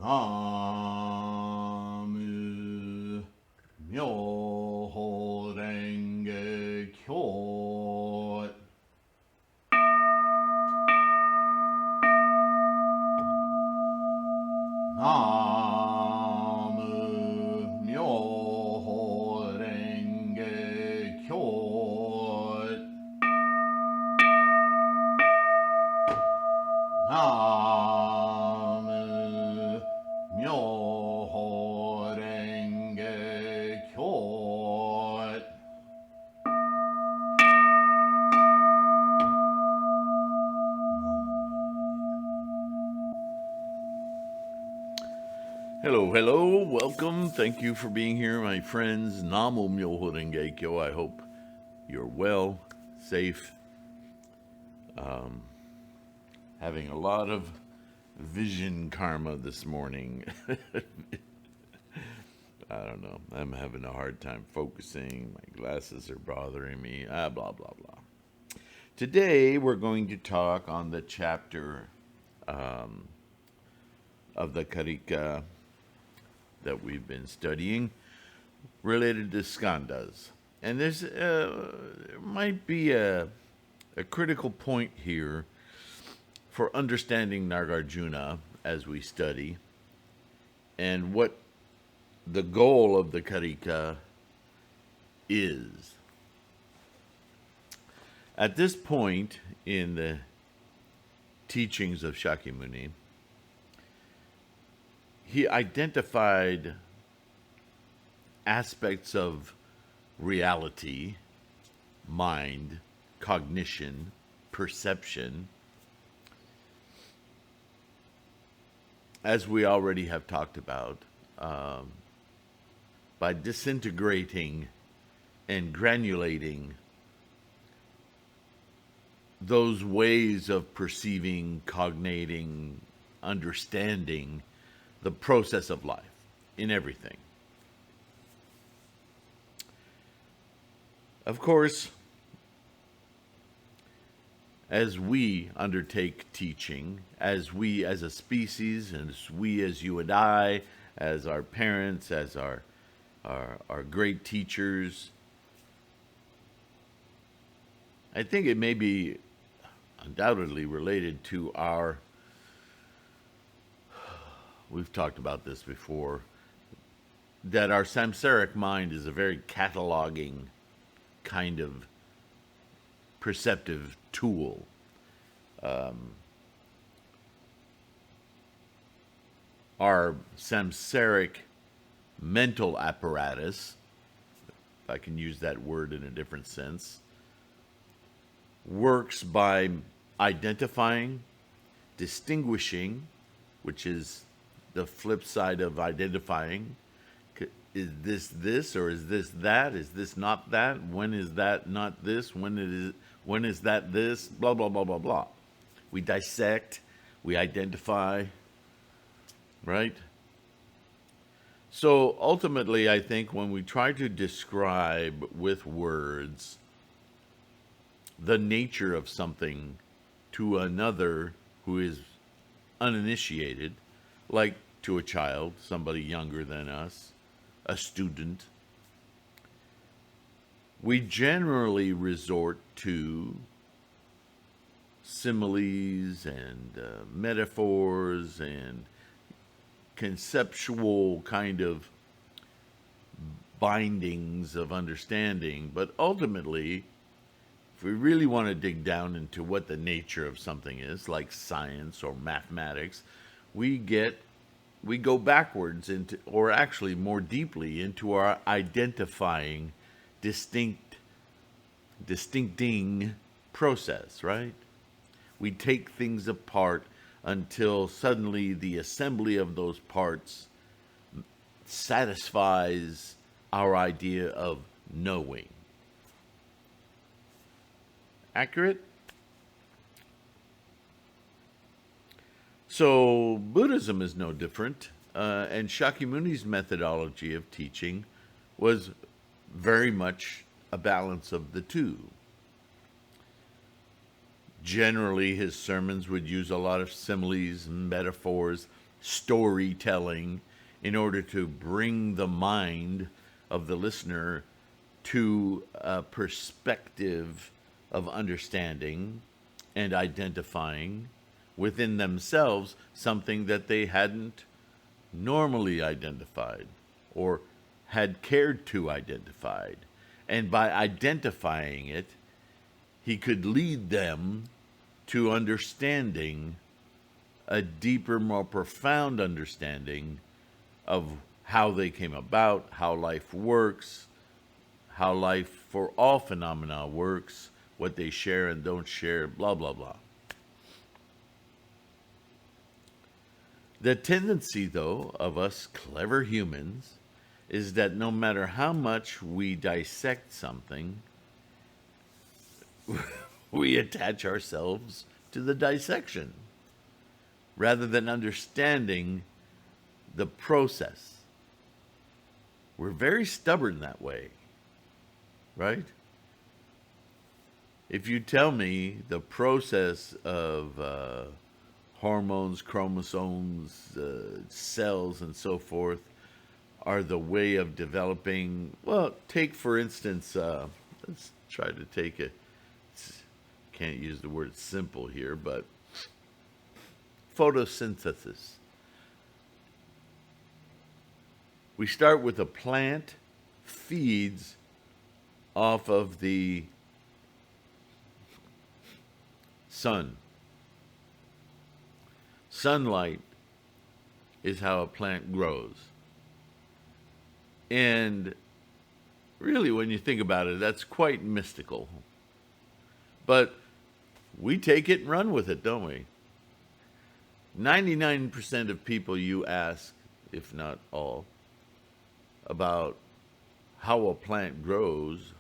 나무 묘호랭개교 나무 묘호랭개교 나무 묘호랭개교 Hello, hello, welcome. Thank you for being here, my friends. Namo Myoho Renge Kyo. I hope you're well, safe, having a lot of vision karma this morning. I don't know. I'm having a hard time focusing. My glasses are bothering me. Blah, blah, blah. Today, we're going to talk on the chapter of the Karika that we've been studying related to skandhas. And there's might be a critical point here for understanding Nagarjuna as we study and what the goal of the Karika is. At this point in the teachings of Shakyamuni, he identified aspects of reality, mind, cognition, perception, as we already have talked about, by disintegrating and granulating those ways of perceiving, cognating, understanding the process of life in everything. Of course, as we undertake teaching, as we as a species, as we as you and I, as our parents, as our great teachers, I think it may be undoubtedly related to our, we've talked about this before, that our samsaric mind is a very cataloging kind of perceptive tool. Our samsaric mental apparatus, if I can use that word in a different sense, works by identifying, distinguishing, which is the flip side of identifying. Is this or is this that? Is this not that? When is that not this? When is that this? Blah, blah, blah, blah, blah. We dissect, we identify, right? So ultimately, I think when we try to describe with words the nature of something to another who is uninitiated, like to a child, somebody younger than us, a student, we generally resort to similes and metaphors and conceptual kind of bindings of understanding. But ultimately, if we really want to dig down into what the nature of something is, like science or mathematics, we go backwards into, or actually more deeply into our identifying, distincting process, right? We take things apart until suddenly the assembly of those parts satisfies our idea of knowing. Accurate? So Buddhism is no different, and Shakyamuni's methodology of teaching was very much a balance of the two. Generally, his sermons would use a lot of similes and metaphors, storytelling in order to bring the mind of the listener to a perspective of understanding and identifying within themselves something that they hadn't normally identified or had cared to identify. And by identifying it, he could lead them to understanding a deeper, more profound understanding of how they came about, how life works, how life for all phenomena works, what they share and don't share, blah, blah, blah. The tendency, though, of us clever humans is that no matter how much we dissect something, we attach ourselves to the dissection rather than understanding the process. We're very stubborn that way, right? If you tell me the process of hormones, chromosomes, cells, and so forth are the way of developing, well, take for instance, let's try to take it, can't use the word simple here, but photosynthesis. We start with a plant feeds off of the sun. Sunlight is how a plant grows. And really, when you think about it, that's quite mystical. But we take it and run with it, don't we? 99% of people you ask, if not all, about how a plant grows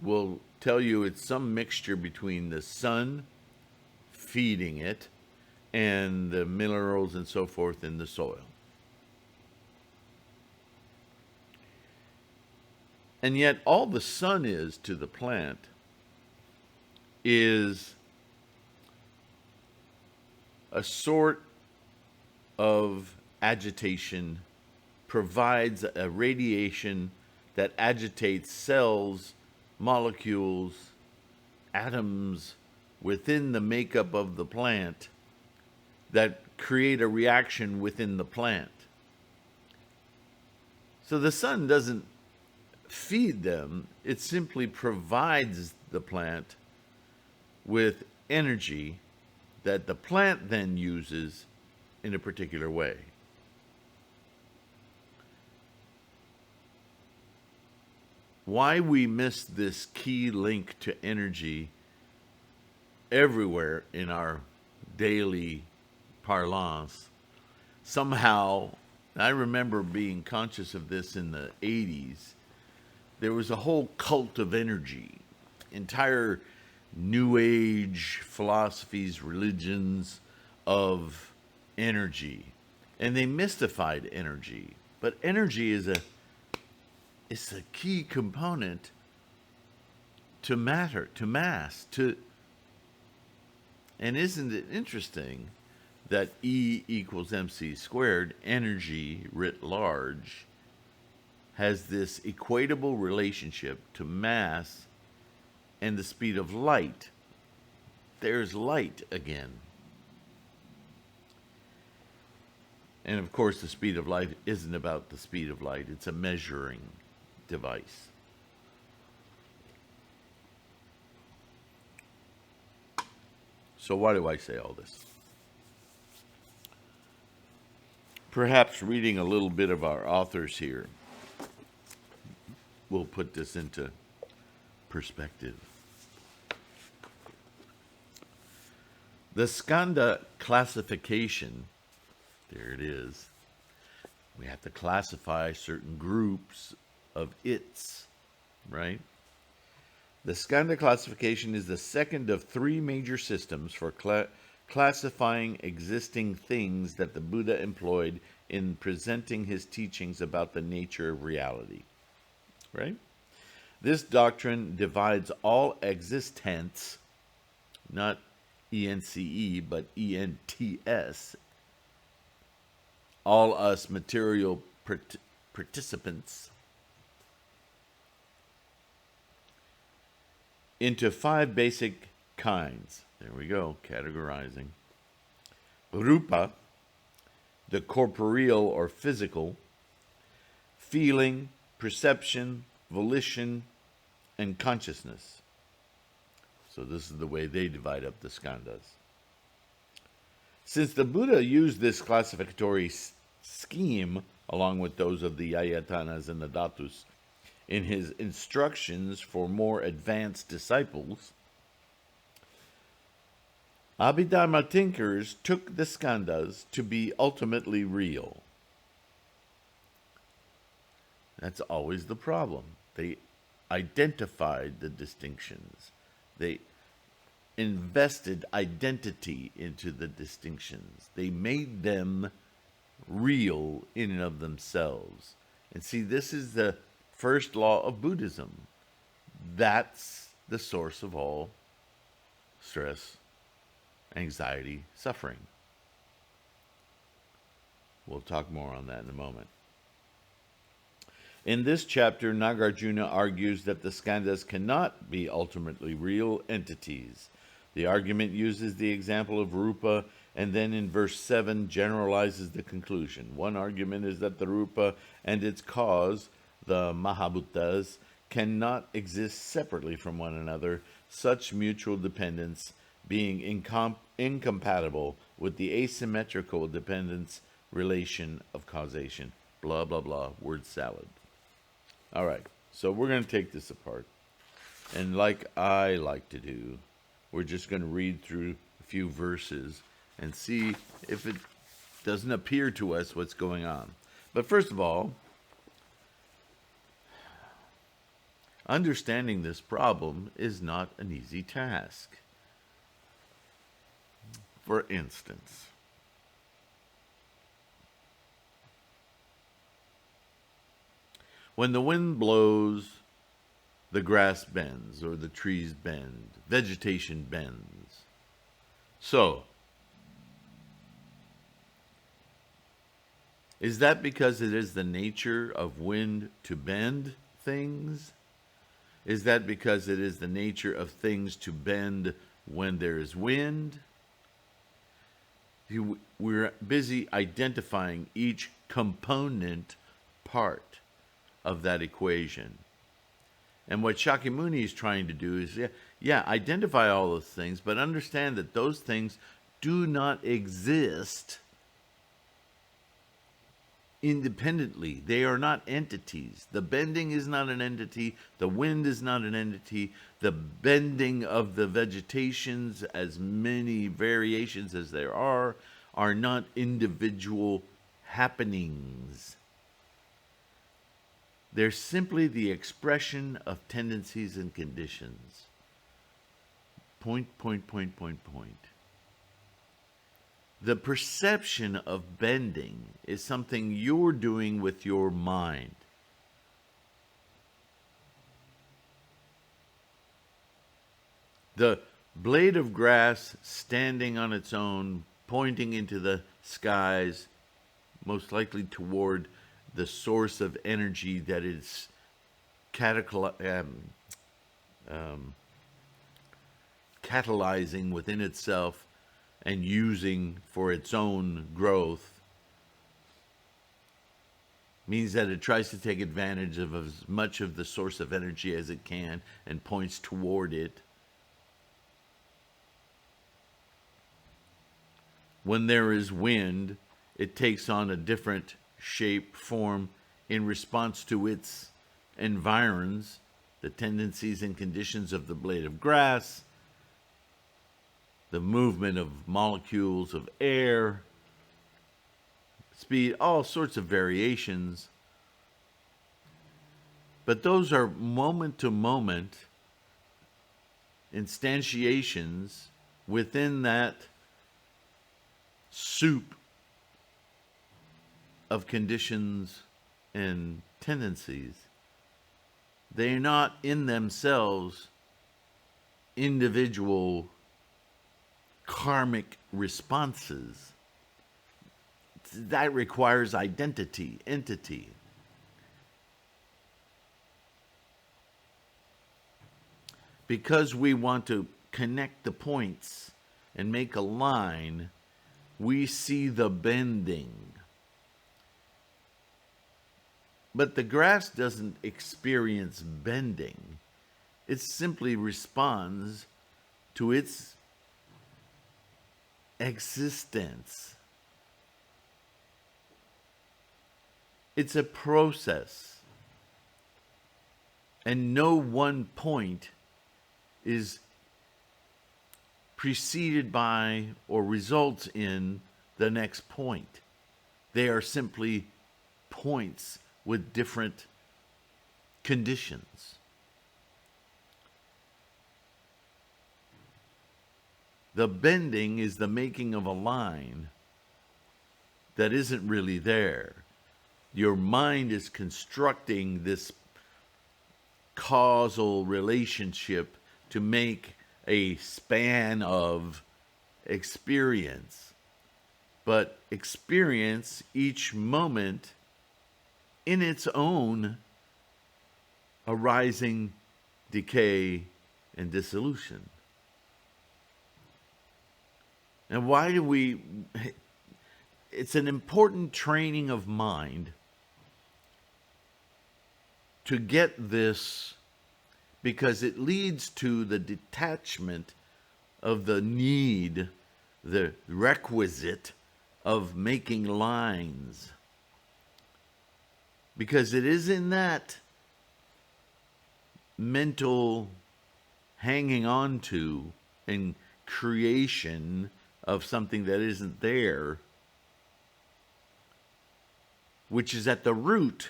will tell you it's some mixture between the sun feeding it and the minerals and so forth in the soil. And yet all the sun is to the plant is a sort of agitation, provides a radiation that agitates cells, molecules, atoms within the makeup of the plant that create a reaction within the plant. So the sun doesn't feed them, it simply provides the plant with energy that the plant then uses in a particular way. Why we miss this key link to energy everywhere in our daily parlance, somehow, I remember being conscious of this in the 80s, there was a whole cult of energy, entire New Age philosophies, religions of energy. And they mystified energy. But energy is it's a key component to matter, to mass, to... And isn't it interesting that E equals mc squared, energy writ large, has this equatable relationship to mass and the speed of light. There's light again. And of course, the speed of light isn't about the speed of light. It's a measuring device. So why do I say all this? Perhaps reading a little bit of our authors here will put this into perspective. The skandha classification, there it is. We have to classify certain groups of its, right? The skandha classification is the second of three major systems for classifying existing things that the Buddha employed in presenting his teachings about the nature of reality, right? This doctrine divides all existence, not ENCE, but ENTS, all us material participants, into 5 basic kinds. There we go, categorizing. Rupa, the corporeal or physical, feeling, perception, volition, and consciousness. So this is the way they divide up the skandhas. Since the Buddha used this classificatory scheme, along with those of the ayatanas and the dhatus, in his instructions for more advanced disciples, Abhidharma thinkers took the skandhas to be ultimately real. That's always the problem. They identified the distinctions. They invested identity into the distinctions. They made them real in and of themselves. And see, this is the first law of Buddhism. That's the source of all stress, anxiety, suffering. We'll talk more on that in a moment. In this chapter, Nagarjuna argues that the skandhas cannot be ultimately real entities. The argument uses the example of rupa, and then in verse 7 generalizes the conclusion. One argument is that the rupa and its cause, the mahabhutas, cannot exist separately from one another, such mutual dependence being incompatible with the asymmetrical dependence relation of causation. Blah, blah, blah, word salad. All right, so we're going to take this apart. And like I like to do, we're just going to read through a few verses and see if it doesn't appear to us what's going on. But first of all, understanding this problem is not an easy task. For instance, when the wind blows, the grass bends, or the trees bend, vegetation bends. So, is that because it is the nature of wind to bend things? Is that because it is the nature of things to bend when there is wind? We're busy identifying each component part of that equation. And what Shakyamuni is trying to do is, identify all those things, but understand that those things do not exist independently. They are not entities. The bending is not an entity. The wind is not an entity. The bending of the vegetations, as many variations as there are not individual happenings. They're simply the expression of tendencies and conditions. Point. The perception of bending is something you're doing with your mind. The blade of grass standing on its own, pointing into the skies, most likely toward the source of energy that is catalyzing within itself and using for its own growth, means that it tries to take advantage of as much of the source of energy as it can and points toward it. When there is wind, it takes on a different shape, form, in response to its environs, the tendencies and conditions of the blade of grass, the movement of molecules of air, speed, all sorts of variations. But those are moment-to-moment instantiations within that soup of conditions and tendencies. They're not in themselves individual karmic responses. That requires identity, entity. Because we want to connect the points and make a line, we see the bending. But the grass doesn't experience bending. It simply responds to its existence. It's a process. And no one point is preceded by or results in the next point. They are simply points with different conditions. The bending is the making of a line that isn't really there. Your mind is constructing this causal relationship to make a span of experience. But experience each moment in its own arising decay and dissolution. And why do we... It's an important training of mind to get this, because it leads to the detachment of the need, the requisite of making lines. Because it is in that mental hanging on to and creation of something that isn't there, which is at the root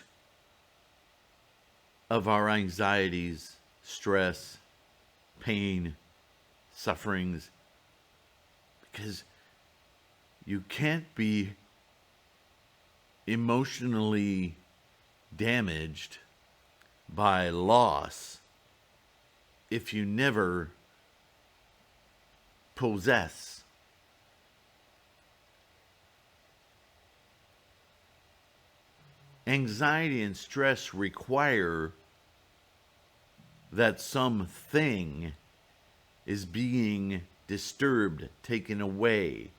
of our anxieties, stress, pain, sufferings. Because you can't be emotionally damaged by loss if you never possess. Anxiety and stress require that something is being disturbed, taken away.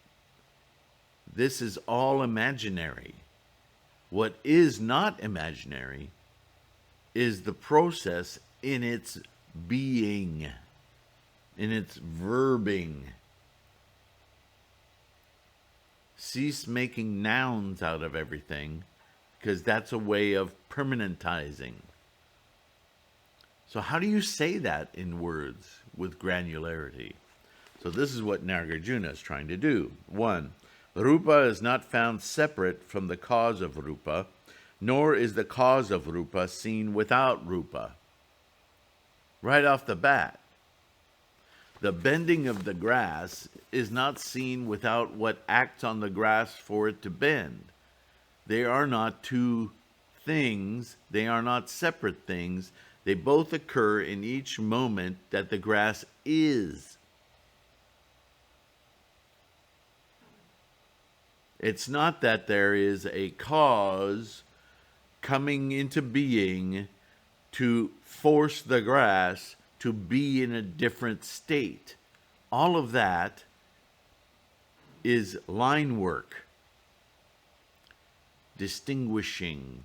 This is all imaginary. What is not imaginary is the process in its being, in its verbing. Cease making nouns out of everything, because that's a way of permanentizing. So how do you say that in words with granularity? So this is what Nagarjuna is trying to do. 1, Rupa is not found separate from the cause of Rupa, nor is the cause of Rupa seen without Rupa. Right off the bat, the bending of the grass is not seen without what acts on the grass for it to bend. They are not two things. They are not separate things. They both occur in each moment that the grass is. It's not that there is a cause coming into being to force the grass to be in a different state. All of that is line work. Distinguishing,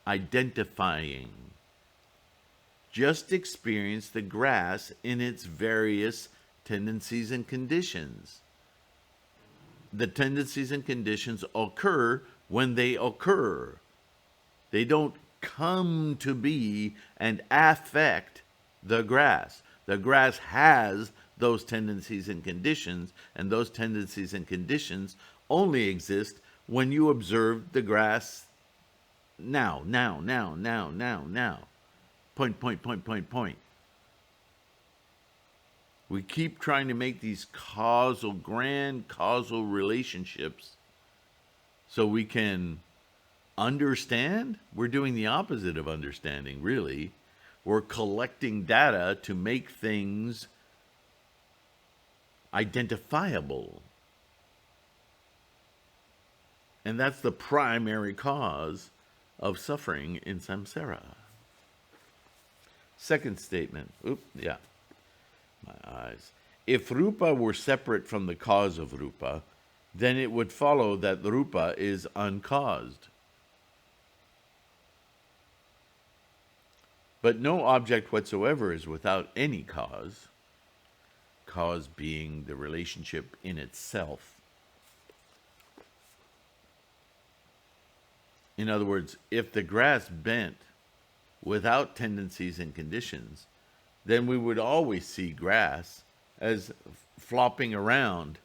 identifying. Just experience the grass in its various tendencies and conditions. The tendencies and conditions occur when they occur. They don't come to be and affect the grass. The grass has those tendencies and conditions, and those tendencies and conditions only exist when you observe the grass now. Point. We keep trying to make these grand causal relationships so we can understand. We're doing the opposite of understanding, really. We're collecting data to make things identifiable. And that's the primary cause of suffering in samsara. Second statement. My eyes. If rupa were separate from the cause of rupa, then it would follow that rupa is uncaused. But no object whatsoever is without any cause, cause being the relationship in itself. In other words, if the grass bent without tendencies and conditions, then we would always see grass as flopping around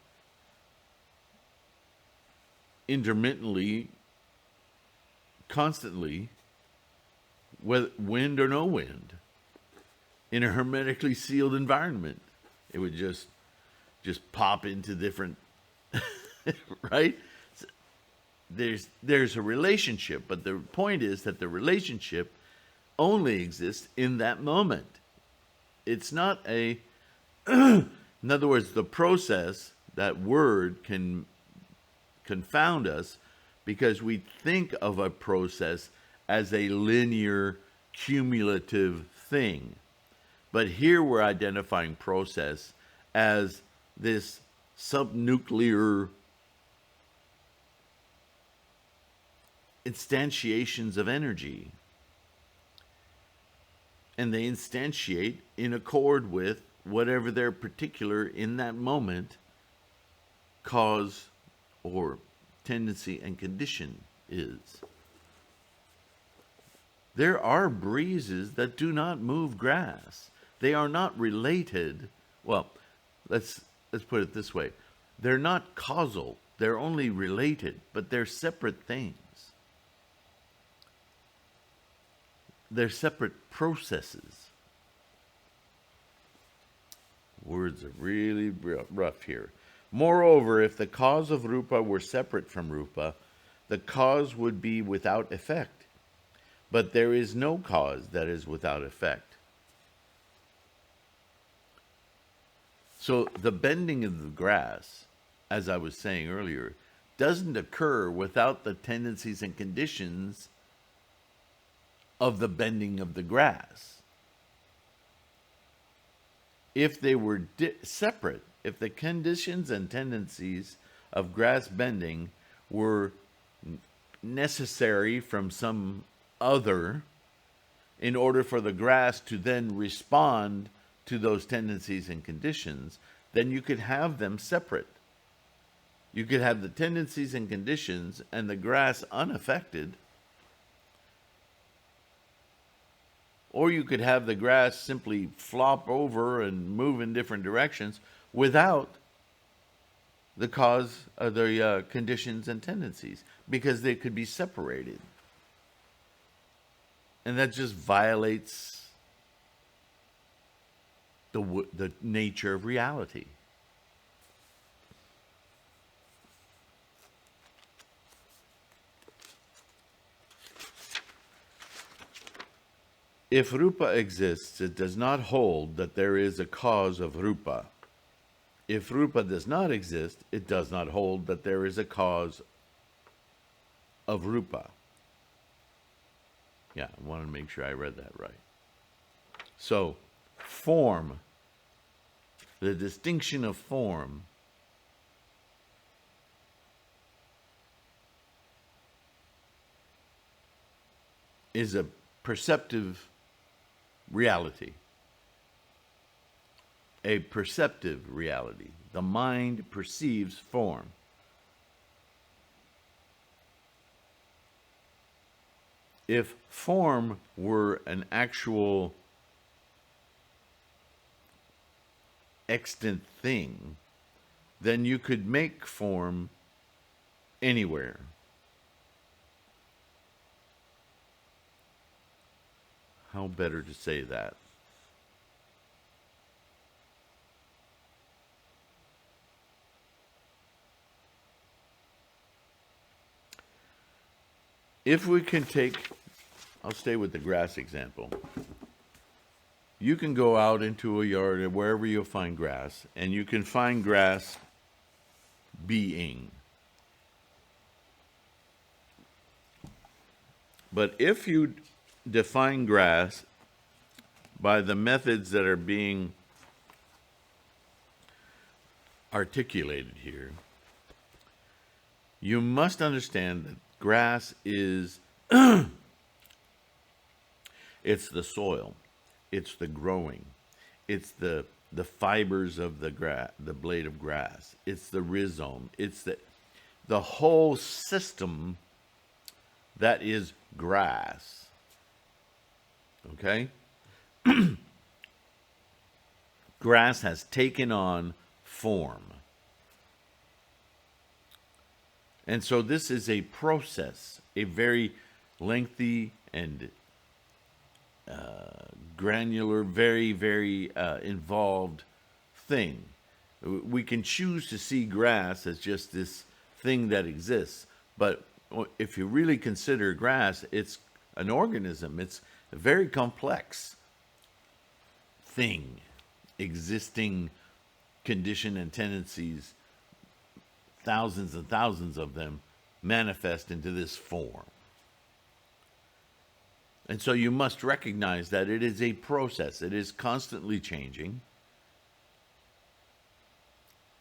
intermittently, constantly, with wind or no wind, in a hermetically sealed environment. It would just pop into different, right? There's a relationship, but the point is that the relationship only exists in that moment. It's not a, in other words, the process, that word can confound us because we think of a process as a linear, cumulative thing. But here we're identifying process as this subnuclear instantiations of energy. And they instantiate in accord with whatever their particular, in that moment, cause or tendency and condition is. There are breezes that do not move grass. They are not related. Well, let's put it this way. They're not causal. They're only related, but they're separate things. They're separate processes. Words are really rough here. Moreover, if the cause of rupa were separate from rupa, the cause would be without effect. But there is no cause that is without effect. So the bending of the grass, as I was saying earlier, doesn't occur without the tendencies and conditions of the bending of the grass. If they were separate, if the conditions and tendencies of grass bending were necessary from some other in order for the grass to then respond to those tendencies and conditions, then you could have them separate. You could have the tendencies and conditions and the grass unaffected, or you could have the grass simply flop over and move in different directions without the cause of the conditions and tendencies, because they could be separated. And that just violates the nature of reality. If rupa exists, it does not hold that there is a cause of rupa. If rupa does not exist, it does not hold that there is a cause of rupa. Yeah, I want to make sure I read that right. So, form, the distinction of form, is a perceptive reality. A perceptive reality. The mind perceives form. If form were an actual extant thing, then you could make form anywhere. How better to say that? If we can take, I'll stay with the grass example. You can go out into a yard or wherever you'll find grass, and you can find grass being. But if you define grass by the methods that are being articulated here, you must understand that grass is it's the soil, it's the growing, it's the fibers of the blade of grass, it's the rhizome, it's the whole system that is grass. Okay? Grass has taken on form. And so this is a process, a very lengthy and granular, very, very involved thing. We can choose to see grass as just this thing that exists, but if you really consider grass, it's an organism. It's a very complex thing, existing condition and tendencies, thousands and thousands of them manifest into this form. And so you must recognize that it is a process. It is constantly changing.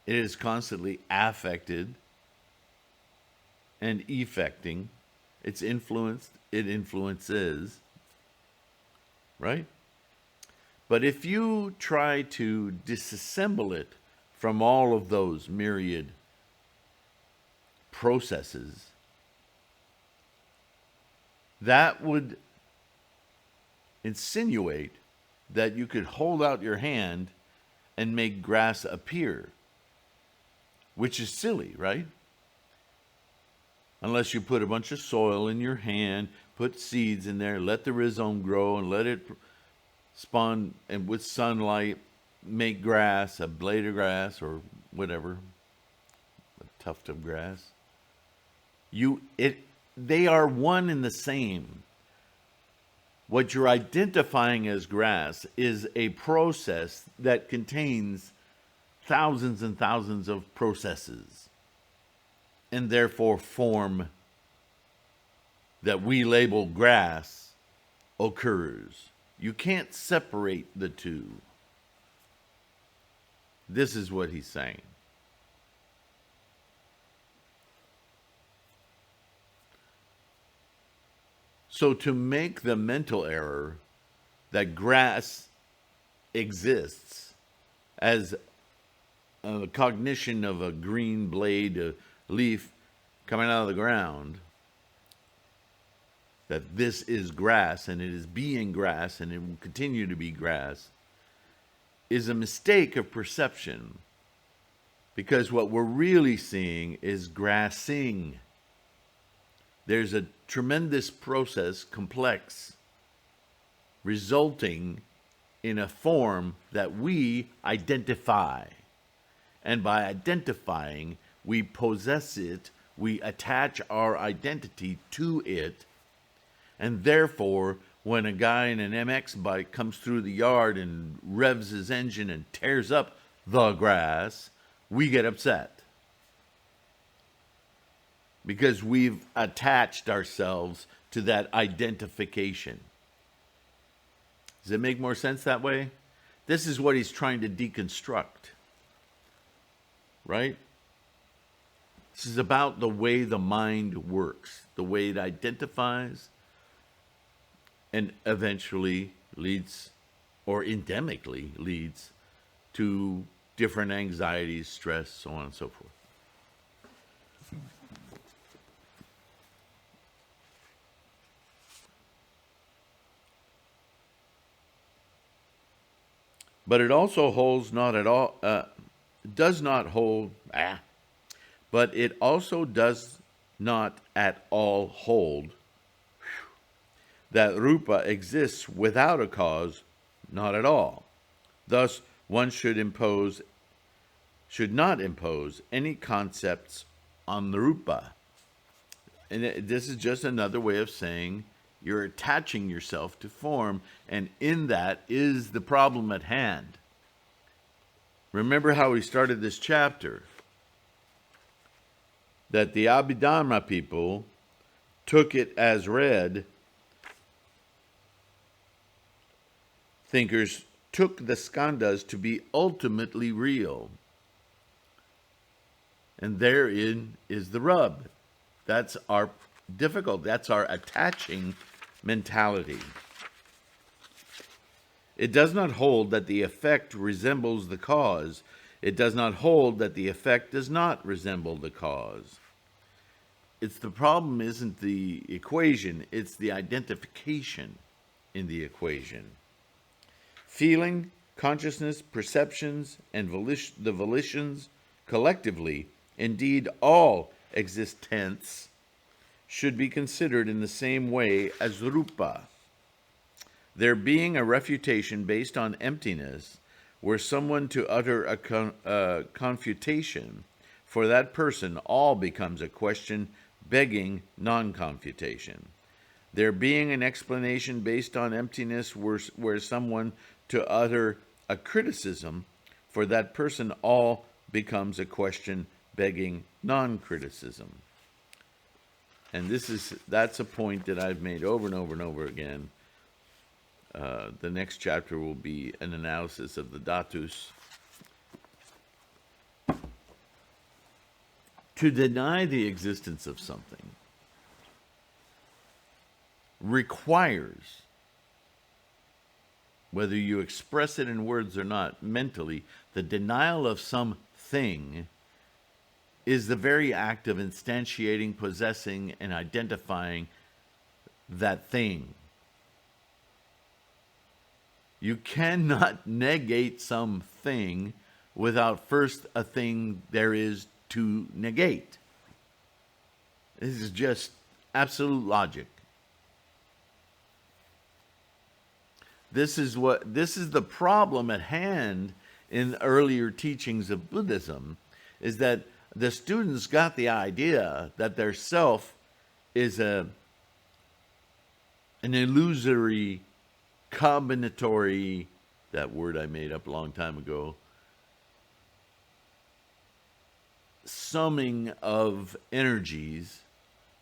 It is constantly affected and effecting. It's influenced. It influences. Right? But if you try to disassemble it from all of those myriad processes, that would insinuate that you could hold out your hand and make grass appear, which is silly, right? Unless you put a bunch of soil in your hand, put seeds in there, let the rhizome grow and let it spawn, and with sunlight make grass, a blade of grass or whatever, a tuft of grass. They are one and the same. What you're identifying as grass is a process that contains thousands and thousands of processes, and therefore form that we label grass occurs. You can't separate the two. This is what he's saying. So to make the mental error that grass exists as a cognition of a green blade, a leaf coming out of the ground, that this is grass and it is being grass and it will continue to be grass, is a mistake of perception. Because what we're really seeing is grassing. There's a tremendous process, complex, resulting in a form that we identify. And by identifying, we possess it, we attach our identity to it, and therefore, when a guy in an MX bike comes through the yard and revs his engine and tears up the grass, we get upset. Because we've attached ourselves to that identification. Does it make more sense that way? This is what he's trying to deconstruct. Right? This is about the way the mind works, the way it identifies, and eventually leads, or endemically leads, to different anxieties, stress, so on and so forth. But it also holds not at all, does not hold, but it also does not at all hold that rupa exists without a cause, not at all. Thus, one should not impose any concepts on the rupa. And this is just another way of saying You're attaching yourself to form, and in that is the problem at hand. Remember how we started this chapter, that the Abhidharma people took it as read. Thinkers took the skandhas to be ultimately real. And therein is the rub. That's our difficult, that's our attaching mentality. It does not hold that the effect resembles the cause. It does not hold that the effect does not resemble the cause. It's the problem isn't the equation, it's the identification in the equation. Feeling, consciousness, perceptions, and the volitions collectively, indeed all existence, should be considered in the same way as rupa. There being a refutation based on emptiness, were someone to utter a confutation, for that person all becomes a question begging non-confutation. There being an explanation based on emptiness, were someone to utter a criticism, for that person all becomes a question begging non-criticism. And that's a point that I've made over and over and over again. The next chapter will be an analysis of the dhatus. To deny the existence of something requires, whether you express it in words or not, mentally, the denial of something is the very act of instantiating, possessing, and identifying that thing. You cannot negate something without first a thing there is to negate. This is just absolute logic. This is the problem at hand in earlier teachings of Buddhism, is that the students got the idea that their self is an illusory, combinatory, that word I made up a long time ago, summing of energies,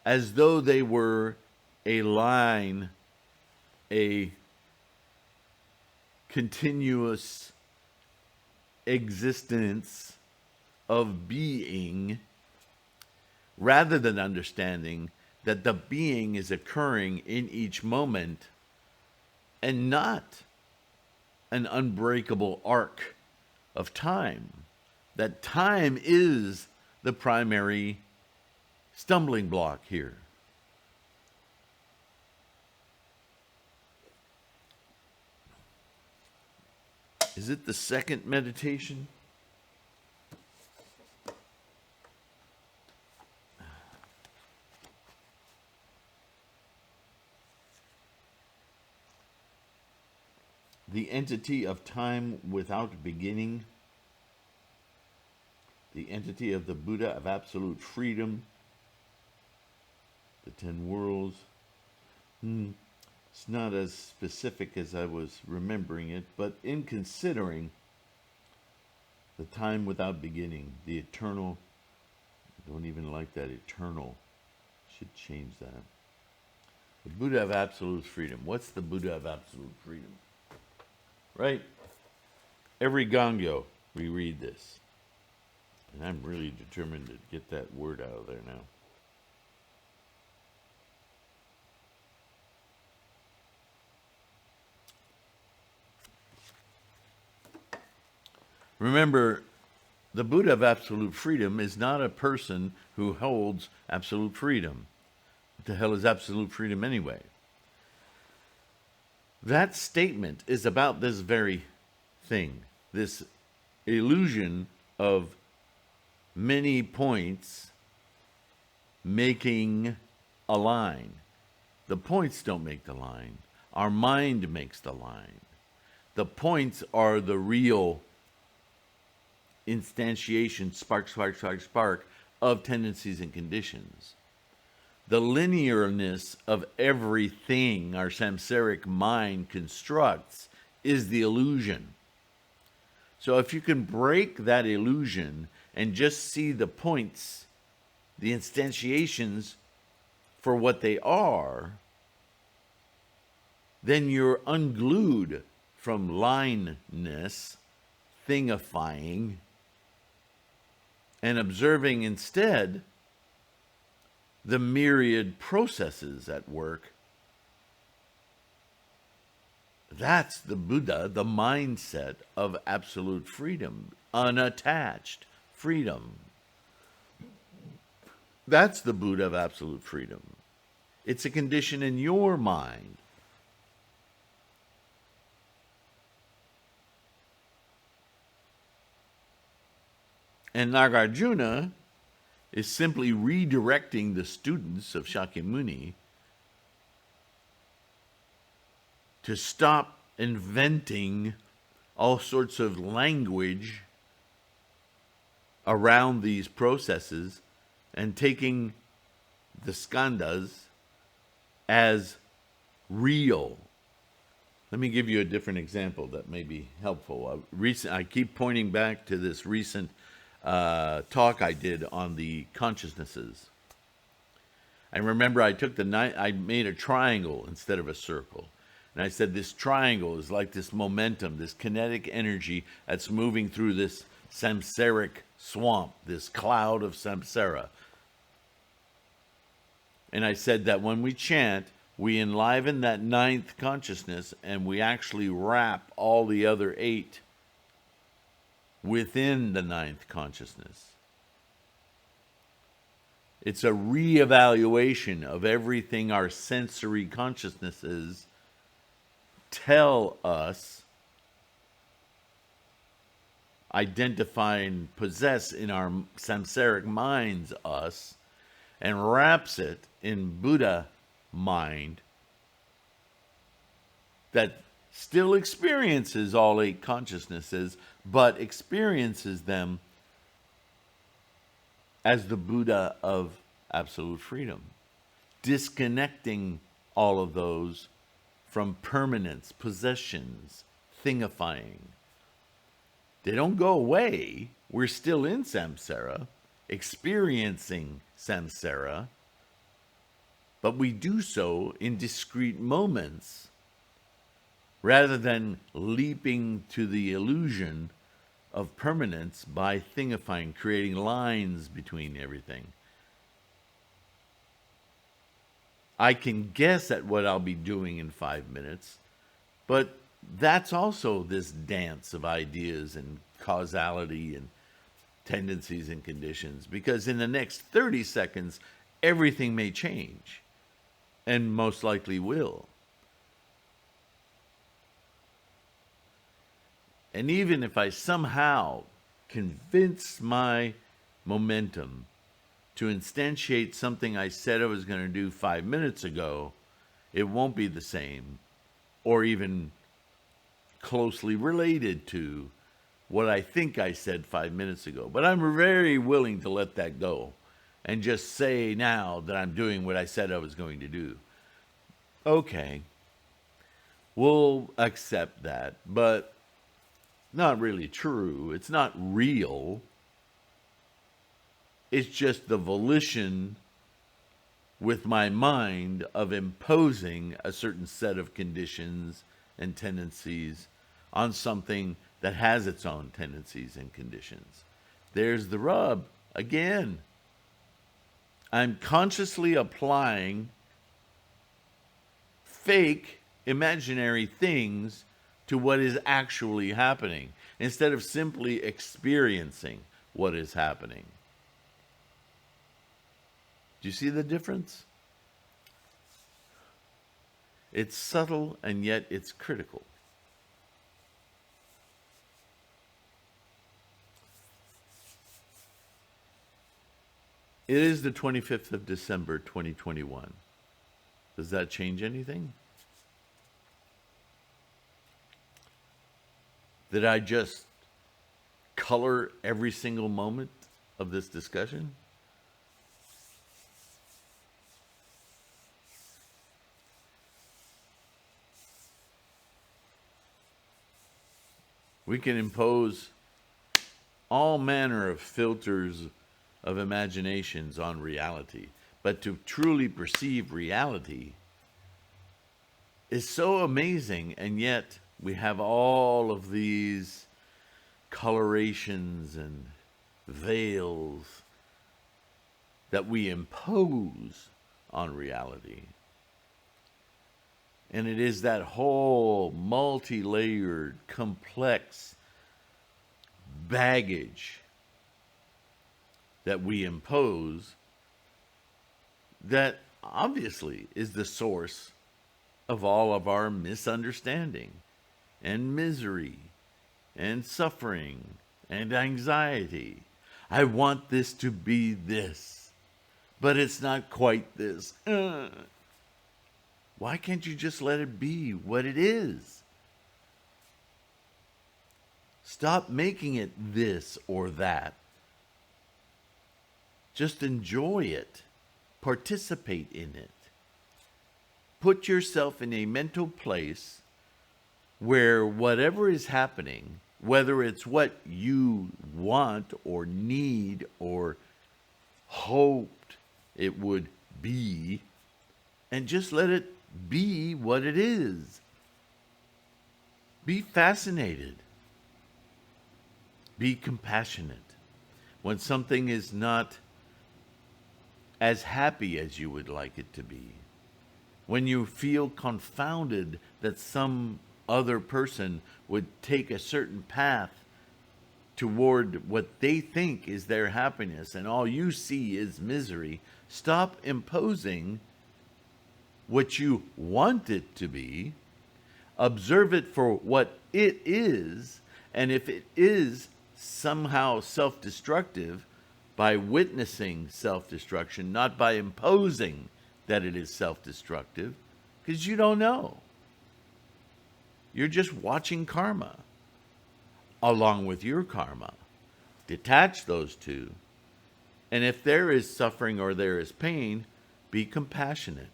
as though they were a line, a continuous existence of being, rather than understanding that the being is occurring in each moment and not an unbreakable arc of time. That time is the primary stumbling block here. Is it the second meditation? The entity of time without beginning, the entity of the Buddha of absolute freedom, the 10 worlds. It's not as specific as I was remembering it, but in considering the time without beginning, the eternal, I don't even like that, eternal, should change that. The Buddha of absolute freedom. What's the Buddha of absolute freedom? Right? Every Gangyo, we read this. And I'm really determined to get that word out of there now. Remember, the Buddha of absolute freedom is not a person who holds absolute freedom. What the hell is absolute freedom anyway? That statement is about this very thing, this illusion of many points making a line. The points don't make the line. Our mind makes the line. The points are the real instantiation, spark, of tendencies and conditions. The linearness of everything our samsaric mind constructs is the illusion. So if you can break that illusion and just see the points, the instantiations for what they are, then you're unglued from lineness, thingifying, and observing instead the myriad processes at work. That's the Buddha, the mindset of absolute freedom, unattached freedom. That's the Buddha of absolute freedom. It's a condition in your mind. And Nagarjuna is simply redirecting the students of Shakyamuni to stop inventing all sorts of language around these processes and taking the skandhas as real. Let me give you a different example that may be helpful. I keep pointing back to this recent talk I did on the consciousnesses. I remember I made a triangle instead of a circle. And I said this triangle is like this momentum, this kinetic energy that's moving through this samsaric swamp, this cloud of samsara. And I said that when we chant, we enliven that ninth consciousness and we actually wrap all the other 8 within the ninth consciousness. It's a reevaluation of everything our sensory consciousnesses tell us, identify and possess in our samsaric minds us, and wraps it in Buddha mind that still experiences all 8 consciousnesses, but experiences them as the Buddha of absolute freedom, disconnecting all of those from permanence, possessions, thingifying. They don't go away. We're still in samsara, experiencing samsara, but we do so in discrete moments rather than leaping to the illusion of permanence by thingifying, creating lines between everything. I can guess at what I'll be doing in 5 minutes, but that's also this dance of ideas and causality and tendencies and conditions, because in the next 30 seconds, everything may change, and most likely will. And even if I somehow convince my momentum to instantiate something I said I was going to do 5 minutes ago, it won't be the same or even closely related to what I think I said 5 minutes ago. But I'm very willing to let that go and just say now that I'm doing what I said I was going to do. Okay, we'll accept that, but not really true. It's not real. It's just the volition with my mind of imposing a certain set of conditions and tendencies on something that has its own tendencies and conditions. There's the rub again. I'm consciously applying fake imaginary things to what is actually happening instead of simply experiencing what is happening. Do you see the difference? It's subtle and yet it's critical. It is the 25th of December, 2021. Does that change anything? Did I just color every single moment of this discussion? We can impose all manner of filters of imaginations on reality. But to truly perceive reality is so amazing, and yet we have all of these colorations and veils that we impose on reality. And it is that whole multi-layered, complex baggage that we impose that obviously is the source of all of our misunderstanding and misery and suffering and anxiety. I want this to be this, but it's not quite this. Why can't you just let it be what it is? Stop making it this or that. Just enjoy it. Participate in it. Put yourself in a mental place where whatever is happening, whether it's what you want or need or hoped it would be, and just let it be what it is. Be fascinated. Be compassionate. When something is not as happy as you would like it to be, when you feel confounded that some other person would take a certain path toward what they think is their happiness and all you see is misery, stop imposing what you want it to be. Observe it for what it is, and if it is somehow self-destructive, by witnessing self-destruction, not by imposing that it is self-destructive, because you don't know. You're just watching karma along with your karma. Detach those two. And if there is suffering or there is pain, be compassionate.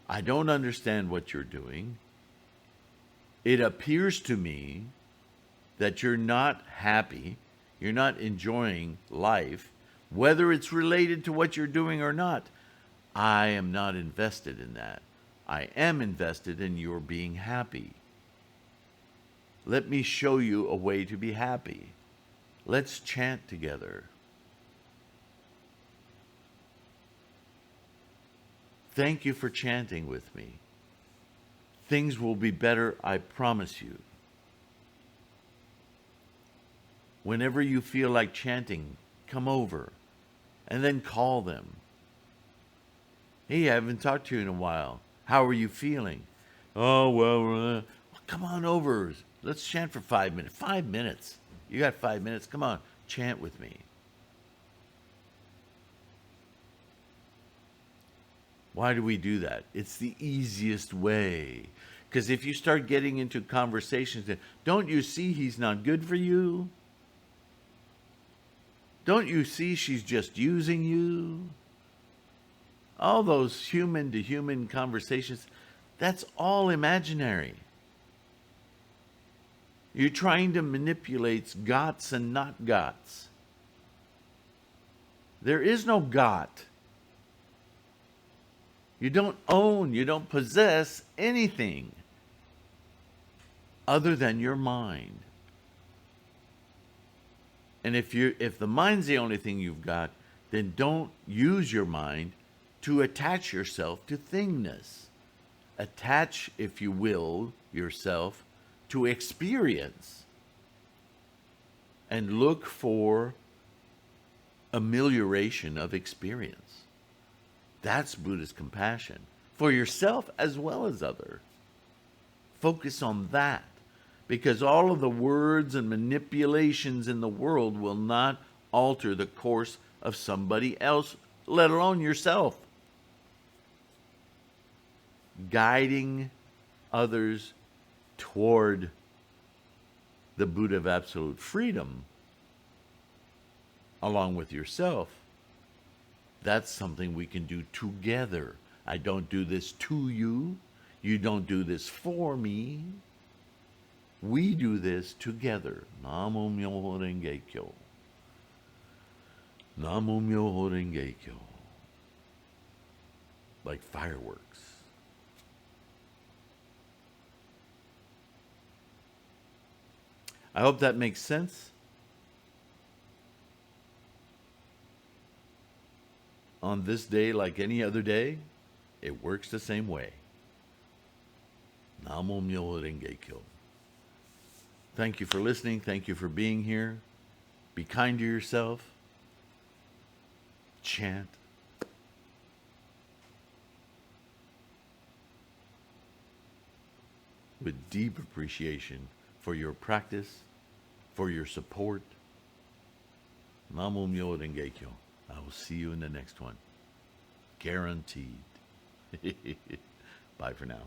I don't understand what you're doing. It appears to me that you're not happy. You're not enjoying life, whether it's related to what you're doing or not. I am not invested in that. I am invested in your being happy. Let me show you a way to be happy. Let's chant together. Thank you for chanting with me. Things will be better, I promise you. Whenever you feel like chanting, come over and then call them. Hey, I haven't talked to you in a while. How are you feeling? Oh, well, come on over. Let's chant for 5 minutes. 5 minutes. You got 5 minutes? Come on, chant with me. Why do we do that? It's the easiest way. Because if you start getting into conversations that, don't you see he's not good for you? Don't you see she's just using you? All those human-to-human conversations, that's all imaginary. You're trying to manipulate gots and not gots. There is no got. You don't own, you don't possess anything other than your mind. And if the mind's the only thing you've got, then don't use your mind to attach yourself to thingness. Attach, if you will, yourself to experience. And look for amelioration of experience. That's Buddhist compassion. For yourself as well as other. Focus on that. Because all of the words and manipulations in the world will not alter the course of somebody else, let alone yourself. Guiding others toward the Buddha of absolute freedom, along with yourself, that's something we can do together. I don't do this to you. You don't do this for me. We do this together. Namo Myoho Renge Kyo. Namo Myoho Renge Kyo. Like fireworks. I hope that makes sense. On this day, like any other day, it works the same way. Namo Myoho Renge Kyo. Thank you for listening. Thank you for being here. Be kind to yourself. Chant. With deep appreciation for your practice, for your support. Namo Myoho Renge Kyo. I will see you in the next one. Guaranteed. Bye for now.